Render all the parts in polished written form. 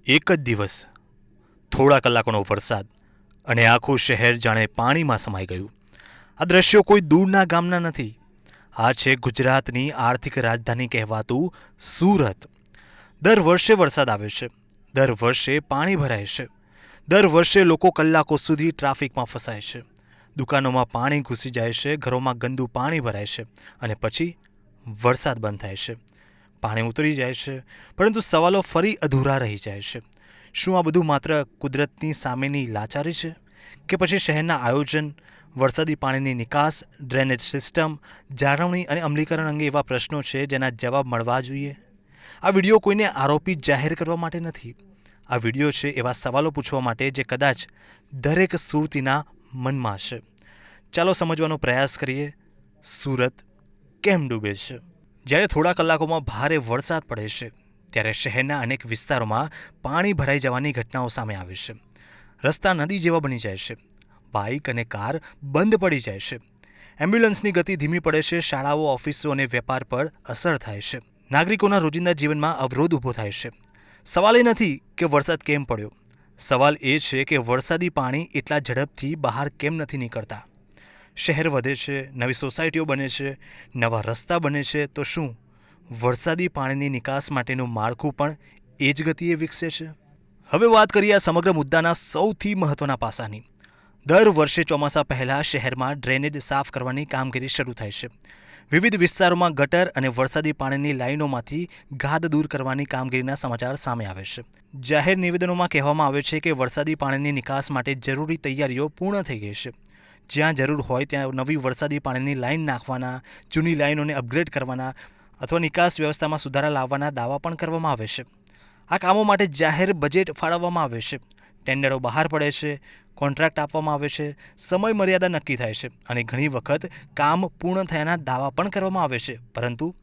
એક જ દિવસ, થોડા કલાકોનો વરસાદ અને આખું શહેર જાણે પાણીમાં સમાઈ ગયું. આ દ્રશ્યો કોઈ દૂરના ગામના નથી. આ છે ગુજરાતની આર્થિક રાજધાની કહેવાતું સુરત. દર વર્ષે વરસાદ આવે છે, દર વર્ષે પાણી ભરાય છે, દર વર્ષે લોકો કલાકો સુધી ટ્રાફિકમાં ફસાય છે, દુકાનોમાં પાણી ઘૂસી જાય છે, ઘરોમાં ગંદુ પાણી ભરાય છે અને પછી વરસાદ બંધ થાય છે. પાણી ઉતરી જાય છે, પરંતુ સવાલો ફરી અધૂરા રહી જાય છે. શું આ બધું માત્ર કુદરતની સામેની લાચારી છે કે પછી શહેરના આયોજન, વરસાદી પાણીની નિકાસ, ડ્રેનેજ સિસ્ટમ, જાળવણી અને અમલીકરણ અંગે એવા પ્રશ્નો છે જેના જવાબ મળવા જોઈએ? આ વિડીયો કોઈને આરોપી જાહેર કરવા માટે નથી. આ વિડીયો છે એવા સવાલો પૂછવા માટે જે કદાચ દરેક સુરતીના મનમાં છે. ચાલો સમજવાનો પ્રયાસ કરીએ, સુરત કેમ ડૂબે છે? જ્યારે થોડા કલાકોમાં ભારે વરસાદ પડે છે ત્યારે શહેરના અનેક વિસ્તારોમાં પાણી ભરાઈ જવાની ઘટનાઓ સામે આવે છે. રસ્તા નદી જેવા બની જાય છે, બાઇક અને કાર બંધ પડી જાય છે, એમ્બ્યુલન્સની ગતિ ધીમી પડે છે, શાળાઓ, ઓફિસો અને વેપાર પર અસર થાય છે, નાગરિકોના રોજિંદા જીવનમાં અવરોધ ઊભો થાય છે. સવાલ એ નથી કે વરસાદ કેમ પડ્યો, સવાલ એ છે કે વરસાદી પાણી એટલા ઝડપથી બહાર કેમ નથી નીકળતા. શહેર વધે છે, નવી સોસાયટીઓ બને છે, નવા રસ્તા બને છે, તો શું વરસાદી પાણીની નિકાસ માટેનું માળખું પણ એ જ ગતિએ વિકસે છે? હવે વાત કરીએ આ સમગ્ર મુદ્દાના સૌથી મહત્વના પાસાની. દર વર્ષે ચોમાસા પહેલાં શહેરમાં ડ્રેનેજ સાફ કરવાની કામગીરી શરૂ થાય છે. વિવિધ વિસ્તારોમાં ગટર અને વરસાદી પાણીની લાઇનોમાંથી ગાદ દૂર કરવાની કામગીરીના સમાચાર સામે આવે છે. જાહેર નિવેદનોમાં કહેવામાં આવે છે કે વરસાદી પાણીની નિકાસ માટે જરૂરી તૈયારીઓ પૂર્ણ થઈ ગઈ છે. જ્યાં જરૂર હોય ત્યાં નવી વરસાદી પાણીની લાઇન નાખવાના, જૂની લાઇનોને અપગ્રેડ કરવાના અથવા નિકાસ વ્યવસ્થામાં સુધારા લાવવાના દાવા પણ કરવામાં આવે છે. આ કામો માટે જાહેર બજેટ ફાળવવામાં આવે છે, ટેન્ડરો બહાર પડે છે, કોન્ટ્રાક્ટ આપવામાં આવે છે, સમય મર્યાદા નક્કી થાય છે અને ઘણી વખત કામ પૂર્ણ થયાના દાવા પણ કરવામાં આવે છે. પરંતુ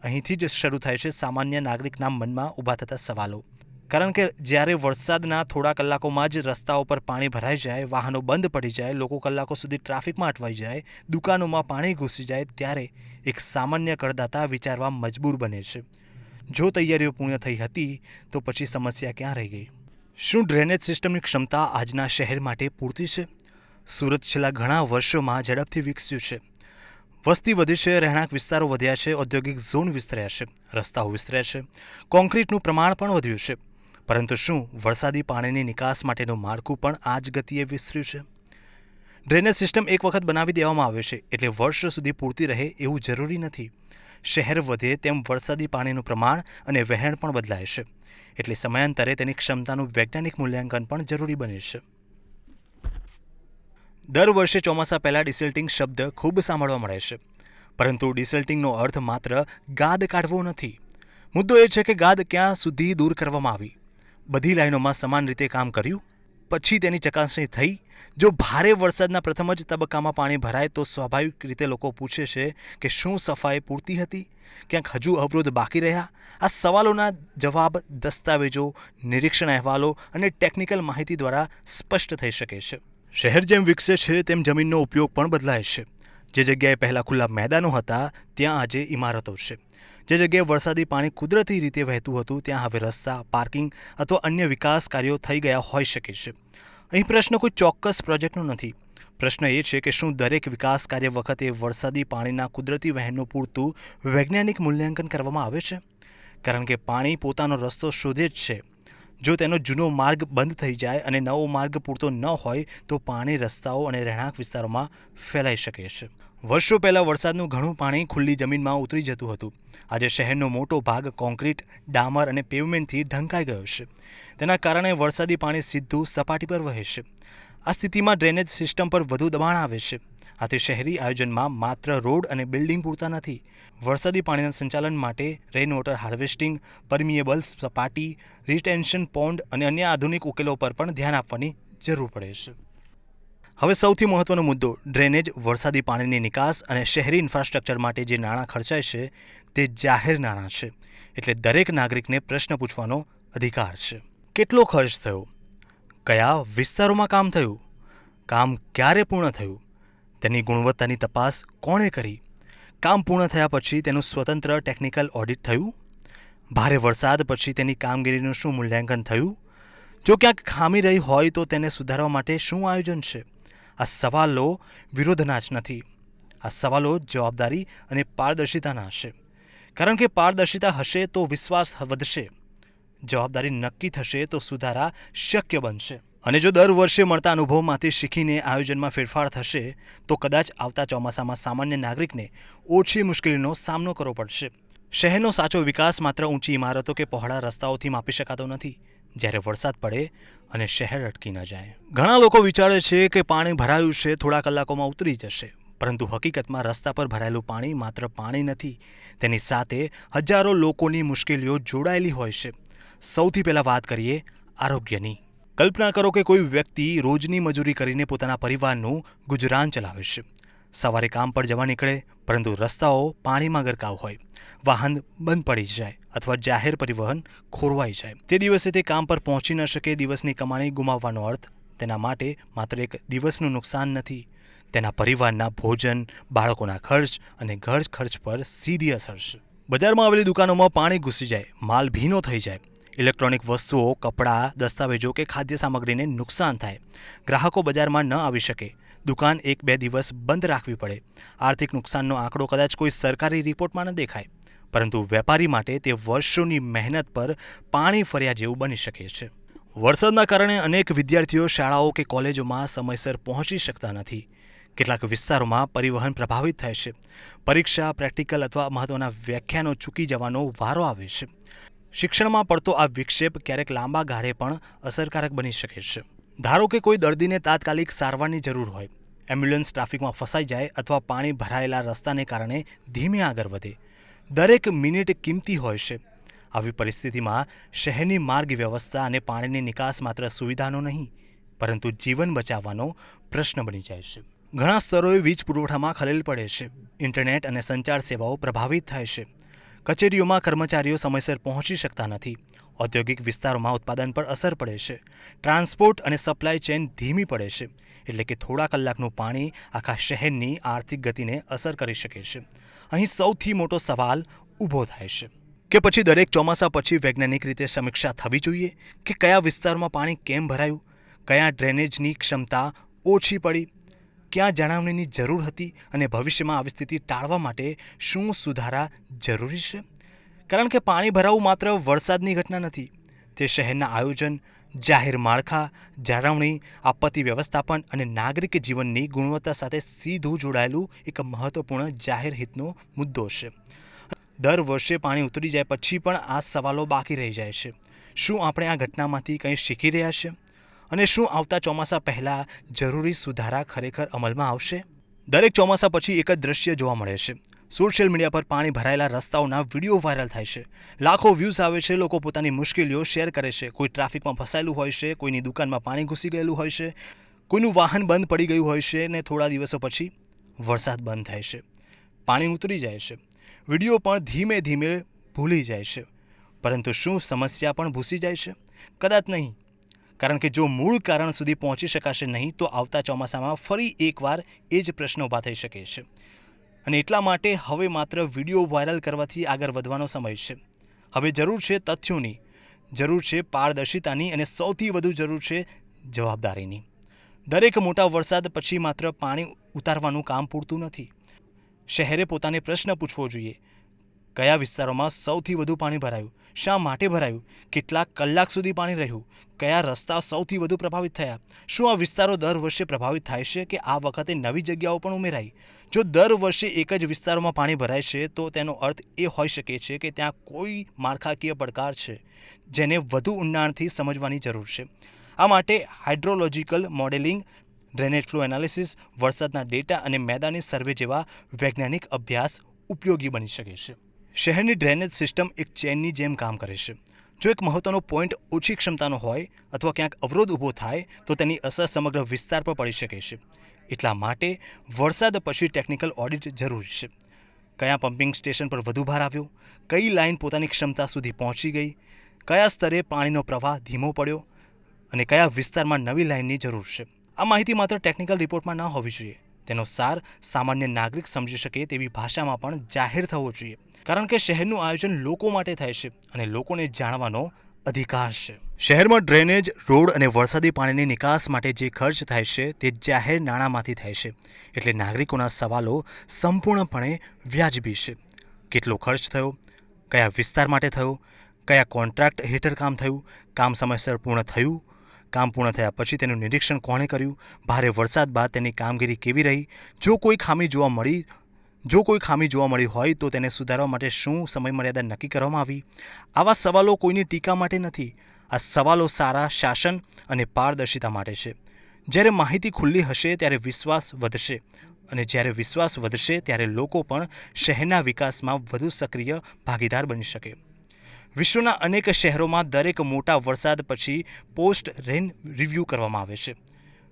અહીંથી જ શરૂ થાય છે સામાન્ય નાગરિકના મનમાં ઊભા થતા સવાલો. કારણ કે જ્યારે વરસાદના થોડા કલાકોમાં જ રસ્તાઓ પર પાણી ભરાઈ જાય, વાહનો બંધ પડી જાય, લોકો કલાકો સુધી ટ્રાફિકમાં અટવાઈ જાય, દુકાનોમાં પાણી ઘૂસી જાય, ત્યારે એક સામાન્ય કરદાતા વિચારવા મજબૂર બને છે, જો તૈયારીઓ પૂર્ણ થઈ હતી તો પછી સમસ્યા ક્યાં રહી ગઈ? શું ડ્રેનેજ સિસ્ટમની ક્ષમતા આજના શહેર માટે પૂરતી છે? સુરત છેલ્લા ઘણા વર્ષોમાં ઝડપથી વિકસ્યું છે. વસ્તી વધી છે, રહેણાંક વિસ્તારો વધ્યા છે, ઔદ્યોગિક ઝોન વિસ્તર્યા છે, રસ્તાઓ વિસ્તર્યા છે, કોન્ક્રીટનું પ્રમાણ પણ વધ્યું છે. પરંતુ શું વરસાદી પાણીની નિકાસ માટેનું માળખું પણ આ જ ગતિએ વિસ્તર્યું છે? ડ્રેનેજ સિસ્ટમ એક વખત બનાવી દેવામાં આવે છે એટલે વર્ષો સુધી પૂરતી રહે એવું જરૂરી નથી. શહેર વધે તેમ વરસાદી પાણીનું પ્રમાણ અને વહેણ પણ બદલાય છે, એટલે સમયાંતરે તેની ક્ષમતાનું વૈજ્ઞાનિક મૂલ્યાંકન પણ જરૂરી બને છે. દર વર્ષે ચોમાસા પહેલાં ડિસલ્ટિંગ શબ્દ ખૂબ સાંભળવા મળે છે, પરંતુ ડિસલ્ટિંગનો અર્થ માત્ર ગાદ કાઢવો નથી. મુદ્દો એ છે કે ગાદ ક્યાં સુધી દૂર કરવામાં આવી, બધી લાઇનોમાં સમાન રીતે કામ કર્યું, પછી તેની ચકાસણી થઈ. જો ભારે વરસાદના પ્રથમ જ તબક્કામાં પાણી ભરાય તો સ્વાભાવિક રીતે લોકો પૂછે છે કે શું સફાઈ પૂરતી હતી, ક્યાંક હજુ અવરોધ બાકી રહ્યા? આ સવાલોના જવાબ દસ્તાવેજો, નિરીક્ષણ અહેવાલો અને ટેકનિકલ માહિતી દ્વારા સ્પષ્ટ થઈ શકે છે. શહેર જેમ વિકસે છે તેમ જમીનનો ઉપયોગ પણ બદલાય છે. જે જગ્યાએ પહેલાં ખુલ્લા મેદાનો હતા ત્યાં આજે ઇમારતો છે. જે જગ્યાએ વરસાદી પાણી કુદરતી રીતે વહેતું હતું ત્યાં હવે રસ્તા, પાર્કિંગ અથવા અન્ય વિકાસ કાર્યો થઈ ગયા હોઈ શકે છે. અહીં પ્રશ્ન કોઈ ચોક્કસ પ્રોજેક્ટનો નથી. પ્રશ્ન એ છે કે શું દરેક વિકાસ કાર્ય વખતે વરસાદી પાણીના કુદરતી વહેણનું પૂરતું વૈજ્ઞાનિક મૂલ્યાંકન કરવામાં આવે છે? કારણ કે પાણી પોતાનો રસ્તો શોધે જ છે. જો તેનો જૂનો માર્ગ બંધ થઈ જાય અને નવો માર્ગ પૂરતો ન હોય તો પાણી રસ્તાઓ અને રહેણાંક વિસ્તારોમાં ફેલાઈ શકે છે. વર્ષો પહેલાં વરસાદનું ઘણું પાણી ખુલ્લી જમીનમાં ઉતરી જતું હતું. આજે શહેરનો મોટો ભાગ કોન્ક્રીટ, ડામર અને પેવમેન્ટથી ઢંકાઈ ગયો છે. તેના કારણે વરસાદી પાણી સીધું સપાટી પર વહે છે. આ સ્થિતિમાં ડ્રેનેજ સિસ્ટમ પર વધુ દબાણ આવે છે. આથી શહેરી આયોજનમાં માત્ર રોડ અને બિલ્ડિંગ પૂરતા નથી. વરસાદી પાણીના સંચાલન માટે રેઇન વોટર હાર્વેસ્ટિંગ, પરમિએબલ સપાટી, રિટેન્શન પોન્ડ અને અન્ય આધુનિક ઉકેલો પર પણ ધ્યાન આપવાની જરૂર પડે છે. હવે સૌથી મહત્વનો મુદ્દો ડ્રેનેજ, વરસાદી પાણીની નિકાસ અને શહેરી ઇન્ફ્રાસ્ટ્રક્ચર માટે જે નાણાં ખર્ચાય છે તે જાહેર નાણાં છે, એટલે દરેક નાગરિકને પ્રશ્ન પૂછવાનો અધિકાર છે. કેટલો ખર્ચ થયો? કયા વિસ્તારોમાં કામ થયું? કામ ક્યારે પૂર્ણ થયું? તેની ગુણવત્તાની તપાસ કોણે કરી? કામ પૂર્ણ થયા પછી તેનું સ્વતંત્ર ટેકનિકલ ઓડિટ થયું? ભારે વરસાદ પછી તેની કામગીરીનું શું મૂલ્યાંકન થયું? જો ક્યાંક ખામી રહી હોય તો તેને સુધારવા માટે શું આયોજન છે? આ સવાલો વિરોધના જ નથી. આ સવાલો જવાબદારી અને પારદર્શિતાના હશે. કારણ કે પારદર્શિતા હશે તો વિશ્વાસ વધશે, જવાબદારી નક્કી થશે તો સુધારા શક્ય બનશે. અને જો દર વર્ષે મળતા અનુભવમાંથી શીખીને આયોજનમાં ફેરફાર થશે તો કદાચ આવતા ચોમાસામાં સામાન્ય નાગરિકને ઓછી મુશ્કેલીનો સામનો કરવો પડશે. શહેરનો સાચો વિકાસ માત્ર ઊંચી ઇમારતો કે પહોળા રસ્તાઓથી માપી શકાતો નથી. જ્યારે વરસાદ પડે અને શહેર અટકી ન જાય. ઘણા લોકો વિચારે છે કે પાણી ભરાયું છે, થોડા કલાકોમાં ઉતરી જશે. પરંતુ હકીકતમાં રસ્તા પર ભરાયેલું પાણી માત્ર પાણી નથી, તેની સાથે હજારો લોકોની મુશ્કેલીઓ જોડાયેલી હોય છે. સૌથી પહેલાં વાત કરીએ આરોગ્યની. કલ્પના કરો કે કોઈ વ્યક્તિ રોજની મજૂરી કરીને પોતાના પરિવારનું ગુજરાન ચલાવે છે. સવારે કામ પર જવા નીકળે, પરંતુ રસ્તાઓ પાણીમાં ગરકાવ હોય, વાહન બંધ પડી જાય અથવા જાહેર પરિવહન ખોરવાઈ જાય. તે દિવસે તે કામ પર પહોંચી ન શકે. દિવસની કમાણી ગુમાવવાનો અર્થ તેના માટે માત્ર એક દિવસનું નુકસાન નથી, તેના પરિવારના ભોજન, બાળકોના ખર્ચ અને ઘર ખર્ચ પર સીધી અસર છે. બજારમાં આવેલી દુકાનોમાં પાણી ઘૂસી જાય, માલ ભીનો થઈ જાય, ઇલેક્ટ્રોનિક વસ્તુઓ, કપડાં, દસ્તાવેજો કે ખાદ્ય સામગ્રીને નુકસાન થાય, ગ્રાહકો બજારમાં ન આવી શકે, દુકાન 1-2 દિવસ બંધ રાખવી પડે. આર્થિક નુકસાનનો આંકડો કદાચ કોઈ સરકારી રિપોર્ટમાં ન દેખાય, પરંતુ વેપારી માટે તે વર્ષોની મહેનત પર પાણી ફર્યા જેવું બની શકે છે. વરસાદના કારણે અનેક વિદ્યાર્થીઓ શાળાઓ કે કોલેજોમાં સમયસર પહોંચી શકતા નથી. કેટલાક વિસ્તારોમાં પરિવહન પ્રભાવિત થાય છે. પરીક્ષા, પ્રેક્ટિકલ અથવા મહત્વના વ્યાખ્યાનો ચૂકી જવાનો વારો આવે છે. શિક્ષણમાં પડતો આ વિક્ષેપ ક્યારેક લાંબા ગાળે પણ અસરકારક બની શકે છે. ધારો કે કોઈ દર્દીને તાત્કાલિક સારવારની જરૂર હોય, એમ્બ્યુલન્સ ટ્રાફિકમાં ફસાઈ જાય અથવા પાણી ભરાયેલા રસ્તાને કારણે ધીમે આગળ વધે. દરેક મિનિટ કિંમતી હોય છે. આવી પરિસ્થિતિમાં શહેરની માર્ગ વ્યવસ્થા અને પાણીની નિકાસ માત્ર સુવિધાનો નહીં, પરંતુ જીવન બચાવવાનો પ્રશ્ન બની જાય છે. ઘણા સ્તરોએ વીજ પુરવઠામાં ખલેલ પડે છે. ઇન્ટરનેટ અને સંચાર સેવાઓ પ્રભાવિત થાય છે. કચેરીઓમાં કર્મચારીઓ સમયસર પહોંચી શકતા નથી. ઔદ્યોગિક વિસ્તારોમાં ઉત્પાદન પર અસર પડે છે. ટ્રાન્સપોર્ટ અને સપ્લાય ચેઇન ધીમી પડે છે. એટલે કે થોડા કલાકનું પાણી આખા શહેરની આર્થિક ગતિને અસર કરી શકે છે. અહીં સૌથી મોટો સવાલ ઊભો થાય છે કે પછી દરેક ચોમાસા પછી વૈજ્ઞાનિક રીતે સમીક્ષા થવી જોઈએ કે કયા વિસ્તારમાં પાણી કેમ ભરાયું, કયા ડ્રેનેજની ક્ષમતા ઓછી પડી, ક્યાં જાળવણીની જરૂર હતી અને ભવિષ્યમાં આવી સ્થિતિ ટાળવા માટે શું સુધારા જરૂરી છે. કારણ કે પાણી ભરાવું માત્ર વરસાદની ઘટના નથી, તે શહેરના આયોજન, જાહેર માળખા, જાળવણી, આપત્તિ વ્યવસ્થાપન અને નાગરિક જીવનની ગુણવત્તા સાથે સીધું જોડાયેલું એક મહત્વપૂર્ણ જાહેર હિતનો મુદ્દો છે. દર વર્ષે પાણી ઉતરી જાય પછી પણ આ સવાલો બાકી રહી જાય છે. શું આપણે આ ઘટનામાંથી કંઈ શીખી રહ્યા છીએ? અને શું આવતા ચોમાસા પહેલાં જરૂરી સુધારા ખરેખર અમલમાં આવશે? દરેક ચોમાસા પછી એક જ દ્રશ્ય જોવા મળે છે. સોશિયલ મીડિયા પર પાણી ભરાયેલા રસ્તાઓના વિડીયો વાયરલ થાય છે. લાખો વ્યૂઝ આવે છે. લોકો પોતાની મુશ્કેલીઓ શેર કરે છે. કોઈ ટ્રાફિકમાં ફસાયેલું હોય છે, કોઈની દુકાનમાં પાણી ઘૂસી ગયેલું હોય છે, કોઈનું વાહન બંધ પડી ગયું હોય છે ને થોડા દિવસો પછી વરસાદ બંધ થાય છે, પાણી ઉતરી જાય છે, વિડીયો પણ ધીમે ધીમે ભૂલી જાય છે. પરંતુ શું સમસ્યા પણ ભૂસી જાય છે? કદાચ નહીં. કારણ કે જો મૂળ કારણ સુધી પહોંચી શકાશે નહીં તો આવતા ચોમાસામાં ફરી એકવાર એ જ પ્રશ્ન ઊભા થઈ શકે છે. અને એટલા માટે હવે માત્ર વિડીયો વાયરલ કરવાથી આગળ વધવાનો સમય છે. હવે જરૂર છે તથ્યોની, જરૂર છે પારદર્શિતાની અને સૌથી વધુ જરૂર છે જવાબદારીની. દરેક મોટા વરસાદ પછી માત્ર પાણી ઉતારવાનું કામ પૂરતું નથી. શહેરે પોતાને પ્રશ્ન પૂછવો જોઈએ, કયા વિસ્તારોમાં સૌથી વધુ પાણી ભરાયું, શા માટે ભરાયું, કેટલા કલાક સુધી પાણી રહ્યું, કયા રસ્તા સૌથી વધુ પ્રભાવિત થયા, શું આ વિસ્તારો દર વર્ષે પ્રભાવિત થાય છે કે આ વખતે નવી જગ્યાઓ પણ ઉમેરાઈ? જો દર વર્ષે એક જ વિસ્તારોમાં પાણી ભરાય છે તો તેનો અર્થ એ હોઈ શકે છે કે ત્યાં કોઈ માળખાકીય પડકાર છે જેને વધુ ઊંડાણથી સમજવાની જરૂર છે. આ માટે hydrological modelling, drainage flow analysis, વરસાદના ડેટા અને મેદાની સર્વે જેવા વૈજ્ઞાનિક અભ્યાસ ઉપયોગી બની શકે છે. શહેરની ડ્રેનેજ સિસ્ટમ એક ચેનની જેમ કામ કરે છે. જો એક મહત્વનો પોઈન્ટ ઓછી ક્ષમતાનો હોય અથવા ક્યાંક અવરોધ ઊભો થાય તો તેની અસર સમગ્ર વિસ્તાર પર પડી શકે છે. એટલા માટે વરસાદ પછી ટેકનિકલ ઓડિટ જરૂરી છે. કયા પમ્પિંગ સ્ટેશન પર વધુ ભાર આવ્યો, કઈ લાઇન પોતાની ક્ષમતા સુધી પહોંચી ગઈ, કયા સ્તરે પાણીનો પ્રવાહ ધીમો પડ્યો અને કયા વિસ્તારમાં નવી લાઇનની જરૂર છે. આ માહિતી માત્ર ટેકનિકલ રિપોર્ટમાં ન હોવી જોઈએ. તેનો સાર સામાન્ય નાગરિક સમજી શકે તેવી ભાષામાં પણ જાહેર થવો જોઈએ. કારણ કે શહેરનું આયોજન લોકો માટે થાય છે અને લોકોને જાણવાનો અધિકાર છે. શહેરમાં ડ્રેનેજ, રોડ અને વરસાદી પાણીની નિકાસ માટે જે ખર્ચ થાય છે તે જાહેર નાણાંમાંથી થાય છે. એટલે નાગરિકોના સવાલો સંપૂર્ણપણે વ્યાજબી છે. કેટલો ખર્ચ થયો, કયા વિસ્તાર માટે થયો, કયા કોન્ટ્રાક્ટ હેઠળ કામ થયું, કામ સમયસર પૂર્ણ થયું, કામ પૂર્ણ થયા પછી તેનું નિરીક્ષણ કોણે કર્યું, ભારે વરસાદ બાદ તેની કામગીરી કેવી રહી, જો કોઈ ખામી જોવા મળી હોય તો તેને સુધારવા માટે શું સમયમર્યાદા નક્કી કરવામાં આવી. આવા સવાલો કોઈની ટીકા માટે નથી. આ સવાલો સારા શાસન અને પારદર્શિતા માટે છે. જ્યારે માહિતી ખુલ્લી હશે ત્યારે વિશ્વાસ વધશે, અને જ્યારે વિશ્વાસ વધશે ત્યારે લોકો પણ શહેરના વિકાસમાં વધુ સક્રિય ભાગીદાર બની શકે. વિશ્વના અનેક શહેરોમાં દરેક મોટા વરસાદ પછી પોસ્ટ રેન રિવ્યૂ કરવામાં આવે છે.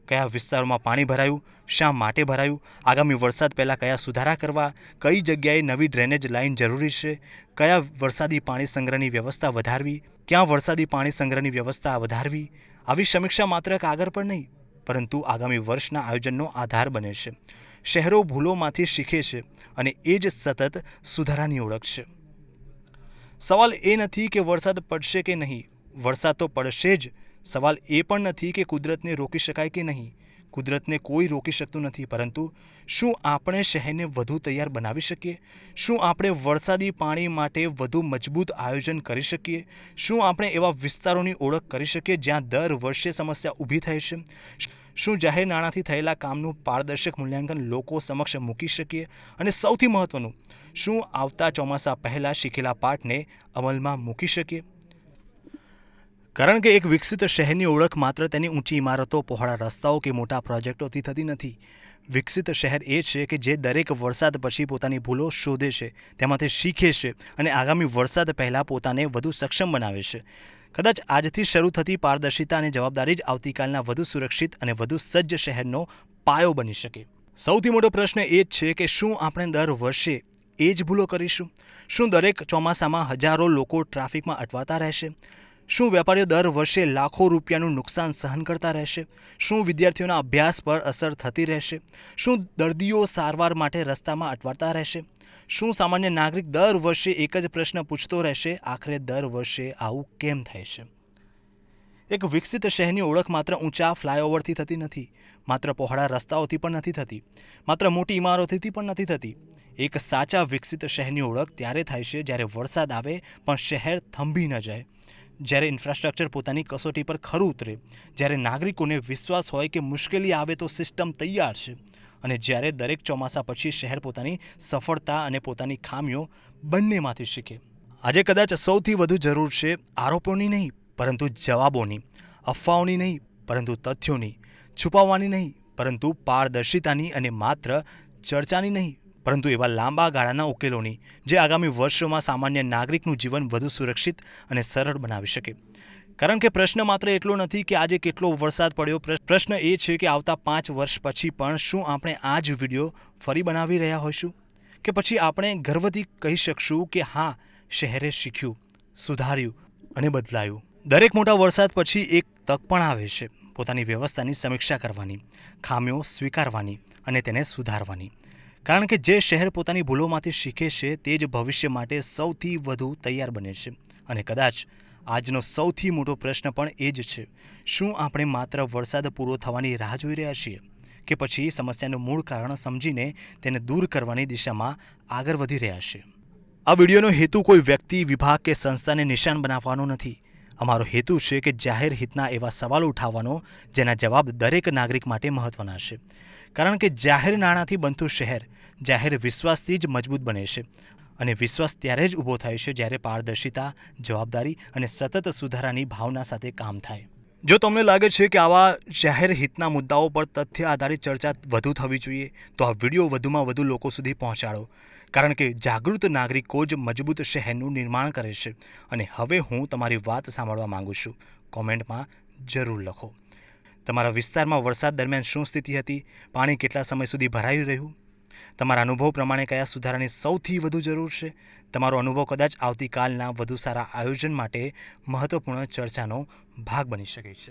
કયા વિસ્તારોમાં પાણી ભરાયું, શા માટે ભરાયું, આગામી વરસાદ પહેલાં કયા સુધારા કરવા, કઈ જગ્યાએ નવી ડ્રેનેજ લાઇન જરૂરી છે, કયા વરસાદી પાણી સંગ્રહની વ્યવસ્થા વધારવી, ક્યાં વરસાદી પાણી સંગ્રહની વ્યવસ્થા વધારવી. આવી સમીક્ષા માત્ર કાગળ પર નહીં પરંતુ આગામી વર્ષના આયોજનનો આધાર બને છે. શહેરો ભૂલોમાંથી શીખે છે અને એ જ સતત સુધારાની ઓળખ છે. સવાલ એ નથી કે વરસાદ પડશે કે નહીં, વરસાદ તો પડશે જ. સવાલ એ પણ નથી કે કુદરતને રોકી શકાય કે નહીં, કુદરતને કોઈ રોકી શકતું નથી, પરંતુ શું આપણે શહેરને વધુ તૈયાર બનાવી શકીએ? શું આપણે વરસાદી પાણી માટે વધુ મજબૂત આયોજન કરી શકીએ? શું આપણે એવા વિસ્તારોની ઓળખ કરી શકીએ જ્યાં દર વર્ષે સમસ્યા ઊભી થાય છે? શું જાહેર નાણાંથી થયેલા કામનું પારદર્શક મૂલ્યાંકન લોકો સમક્ષ મૂકી શકીએ? અને સૌથી મહત્ત્વનું, શું આવતા ચોમાસા પહેલાં શીખેલા પાઠને અમલમાં મૂકી શકીએ? કારણ કે એક વિકસિત શહેરની ઓળખ માત્ર તેની ઊંચી ઇમારતો, પહોળા રસ્તાઓ કે મોટા પ્રોજેક્ટોથી થતી નથી. વિકસિત શહેર એ છે કે જે દરેક વરસાદ પછી પોતાની ભૂલો શોધે છે, તેમાંથી શીખે છે અને આગામી વરસાદ પહેલાં પોતાને વધુ સક્ષમ બનાવે છે. કદાચ આજથી શરૂ થતી પારદર્શિતા અને જવાબદારી જ આવતીકાલના વધુ સુરક્ષિત અને વધુ સજ્જ શહેરનો પાયો બની શકે. સૌથી મોટો પ્રશ્ન એ જ છે કે શું આપણે દર વર્ષે એ જ ભૂલો કરીશું? શું દરેક ચોમાસામાં હજારો લોકો ટ્રાફિકમાં અટવાતા રહેશે? શું વેપારીઓ દર વર્ષે લાખો રૂપિયાનું નુકસાન સહન કરતા રહેશે? શું વિદ્યાર્થીઓના અભ્યાસ પર અસર થતી રહેશે? શું દર્દીઓ સારવાર માટે રસ્તામાં અટવાતા રહેશે? શું સામાન્ય નાગરિક દર વર્ષે એક જ પ્રશ્ન પૂછતો રહેશે, આખરે દર વર્ષે આવું કેમ થાય છે? એક વિકસિત શહેરની ઓળખ માત્ર ઊંચા ફ્લાયઓવરથી થતી નથી, માત્ર પહોળા રસ્તાઓથી પણ નથી થતી, માત્ર મોટી ઇમારતોથી પણ નથી થતી. એક સાચા વિકસિત શહેરની ઓળખ ત્યારે થાય છે જ્યારે વરસાદ આવે પણ શહેર થંભી ન જાય, જ્યારે ઇન્ફ્રાસ્ટ્રક્ચર પોતાની કસોટી પર ખરું ઉતરે, જ્યારે નાગરિકોને વિશ્વાસ હોય કે મુશ્કેલી આવે તો સિસ્ટમ તૈયાર છે, અને જ્યારે દરેક ચોમાસા પછી શહેર પોતાની સફળતા અને પોતાની ખામીઓ બંનેમાંથી શીખે. આજે કદાચ સૌથી વધુ જરૂર છે આરોપોની નહીં પરંતુ જવાબોની, અફવાઓની નહીં પરંતુ તથ્યોની, છુપાવવાની નહીં પરંતુ પારદર્શિતાની, અને માત્ર ચર્ચાની નહીં પરંતુ એવા લાંબા ગાળાના ઉકેલોની જે આગામી વર્ષોમાં સામાન્ય નાગરિકનું જીવન વધુ સુરક્ષિત અને સરળ બનાવી શકે. કારણ કે પ્રશ્ન માત્ર એટલો નથી કે આજે કેટલો વરસાદ પડ્યો, પ્રશ્ન એ છે કે આવતા 5 વર્ષ પછી પણ શું આપણે આ જ વિડીયો ફરી બનાવી રહ્યા હોઈશું? કે પછી આપણે ગર્વથી કહી શકશું કે હા, શહેરે શીખ્યું, સુધાર્યું અને બદલાયું. દરેક મોટા વરસાદ પછી એક તક પણ આવે છે પોતાની વ્યવસ્થાની સમીક્ષા કરવાની, ખામીઓ સ્વીકારવાની અને તેને સુધારવાની. કારણ કે જે શહેર પોતાની ભૂલોમાંથી શીખે છે તે જ ભવિષ્ય માટે સૌથી વધુ તૈયાર બને છે. અને કદાચ આજનો સૌથી મોટો પ્રશ્ન પણ એ જ છે, શું આપણે માત્ર વરસાદ પૂરો થવાની રાહ જોઈ રહ્યા છીએ કે પછી સમસ્યાનું મૂળ કારણ સમજીને તેને દૂર કરવાની દિશામાં આગળ વધી રહ્યા છીએ? આ વિડીયોનો હેતુ કોઈ વ્યક્તિ, વિભાગ કે સંસ્થાને નિશાન બનાવવાનો નથી. અમારો હેતુ છે કે જાહેર હિતના એવા સવાલો ઉઠાવવાનો જેના જવાબ દરેક નાગરિક માટે મહત્ત્વના છે. કારણ કે જાહેર નાણાંથી બનતું શહેર જાહેર વિશ્વાસથી જ મજબૂત બને છે, અને વિશ્વાસ ત્યારે જ ઊભો થાય છે જ્યારે પારદર્શિતા, જવાબદારી અને સતત સુધારાની ભાવના સાથે કામ થાય. જો તમને લાગે છે કે આવા જાહેર હિતના મુદ્દાઓ પર તથ્ય આધારિત ચર્ચા વધુ થવી જોઈએ તો આ વિડીયો વધુમાં વધુ લોકો સુધી પહોંચાડો. કારણ કે જાગૃત નાગરિકો જ મજબૂત શહેરનું નિર્માણ કરે છે. અને હવે હું તમારી વાત સાંભળવા માંગુ છું. કોમેન્ટમાં જરૂર લખો. તમારા વિસ્તારમાં વરસાદ દરમિયાન શું સ્થિતિ હતી? પાણી કેટલા સમય સુધી ભરાઈ રહ્યું? તમારા અનુભવ પ્રમાણે કયા સુધારાની સૌથી વધુ જરૂર છે? તમારો અનુભવ કદાચ આવતીકાલના વધુ સારા આયોજન માટે મહત્ત્વપૂર્ણ ચર્ચાનો ભાગ બની શકે છે.